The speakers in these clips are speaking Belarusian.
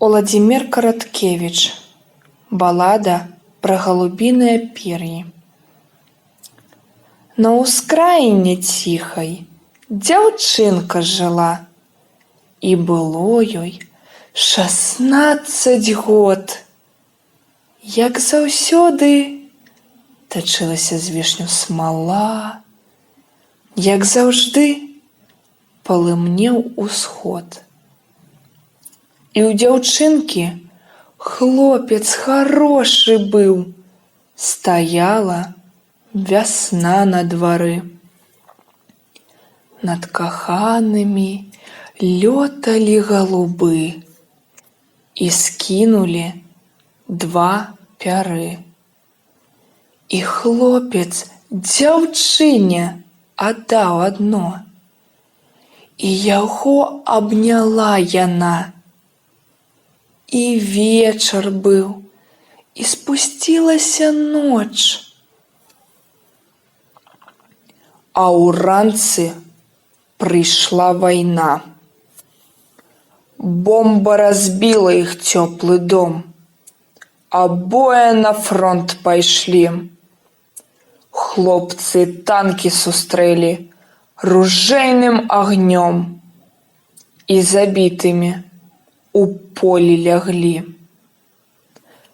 Уладзімір Караткевіч. Балада пра галубіныя пер'і. На ўскраіне ціхай дзяўчынка жыла, і было ёй 16 год. Як заўсёды тачылася з вішню смала, як заўжды палымнеў усход. І ў дзяўчынкі хлопец харошы быў, стаяла вясна на двары. Над каханымі лёталі галубы і скінулі 2 пяры. І хлопец дзяўчыне аддаў адно, і яго абняла яна. І вечар быў, і спусцілася ноч. А ўранцы прыйшла вайна. Бомба разбіла іх цёплы дом. Абое на фронт пайшлі. Хлопцы танкі сустрэлі ружэйным агнём і забітымі у полі ляглі.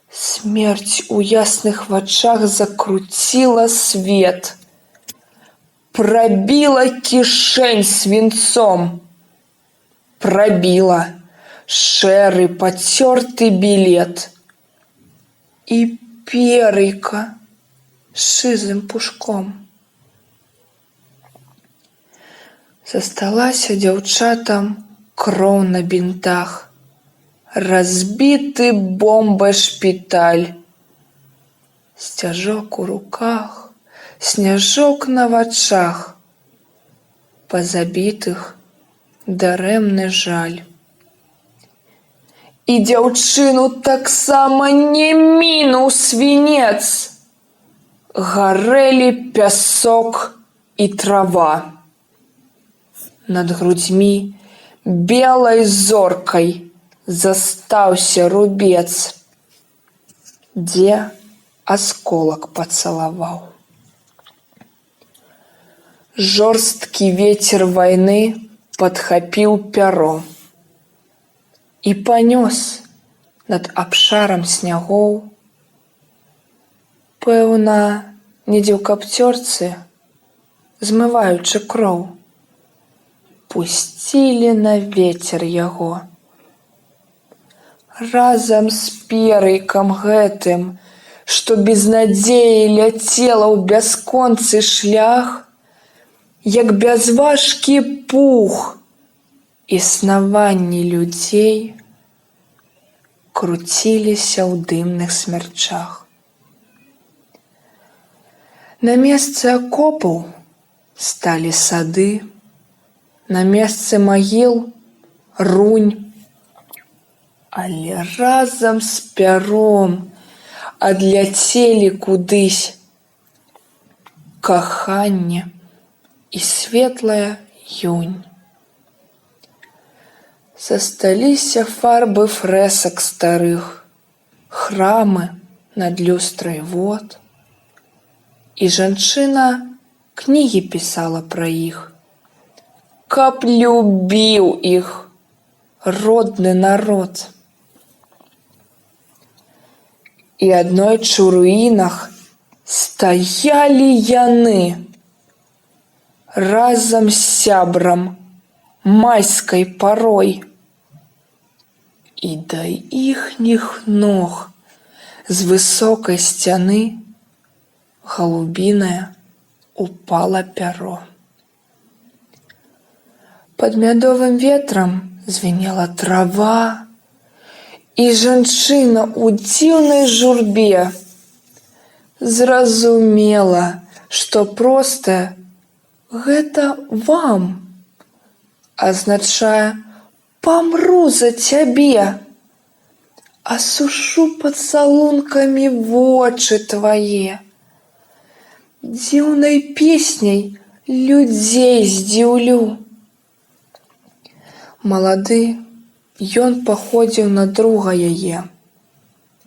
Смерць у ясных вачах закруціла свет, прабіла кішэнь свінцом, прабіла шэры пацёрты білет і пер'йка шызым пушком. Засталася дзяўчатам кроў на бінтах, разбіты бомбай шпіталь. Сцяжок у руках, сняжок на вачах, па забітых дарэмны жаль. І дзяўчыну таксама не мінуў свінец. Гарэлі пясок і трава. Над грудзьмі белай зоркай застаўся рубец, дзе асколак пацалаваў. Жорсткі вецер вайны падхапіў пяро і панёс над абшарам снягоў. Пэўна, недзе ў капцёрцы, змываючы кроў, пусцілі на вецер яго. Разам з пер'йкам гэтым, што без надзеі ляцела ў бясконцы шлях, як бязважкі пух, існаванні людзей круціліся ў дымных смярчах. На месцы акопаў сталі сады, на месцы магіл рунь, але разам з пяром адляцелі кудысь каханне і светлая юнь. Засталіся фарбы фрэсак старых, храмы над люстрай вод. І жанчына кнігі пісала пра іх, каб любіў іх родны народ. І аднойчы ў руінах стаялі яны разам з сябрам майскай парой. І да іхніх ног з высокай сцяны галубінае упала пяро. Пад мядовым ветрам звінела трава, і жанчына ў дзіўнай журбе зразумела, што простае гэта вам азначае памру за цябе, асушу пацалункамі вочы твае, дзіўнай песняй людзей здзіўлю. Малады Ён паходзіў на друга яе,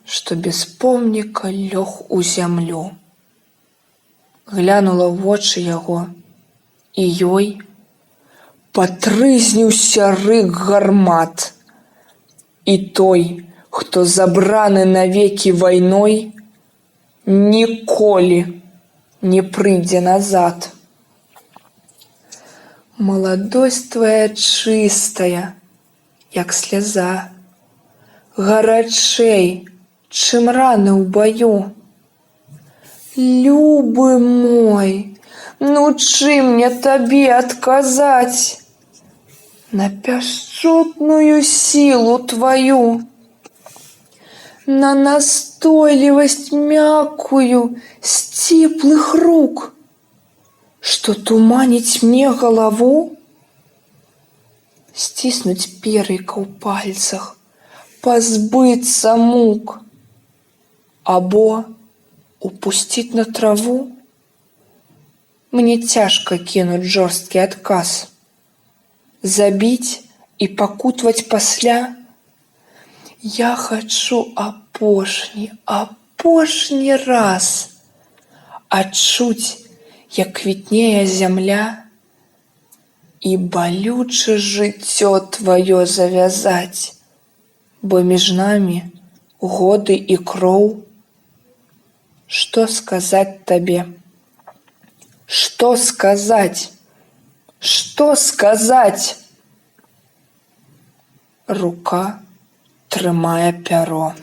што без помніка лёг у зямлю. Глянула ў вочы яго, і ёй патрызніўся рык гармат. І той, хто забраны навекі вайной, ніколі не прыйдзе назад. Маладосць твая чыстая, як сляза, гарачэй, чым раны ў баю. Любы мой, ну чым мне табе адказаць на пяшчотную сілу тваю, на настойлівасць мяккую сціплых рук, што туманіць мне галаву? Сціснуць пер'яка ў пальцах, пазбыцца мук, або упусціць на траву? Мне цяжка кінуць жорсткі адказ. Забіць і пакутваць пасля? Я хачу апошні раз адчуць, як квітнее зямля, і балюча жыццё тваё завязаць, бо між намі годы і кроў. Што сказаць табе? Што сказаць? Што сказаць? Рука трымае пяро.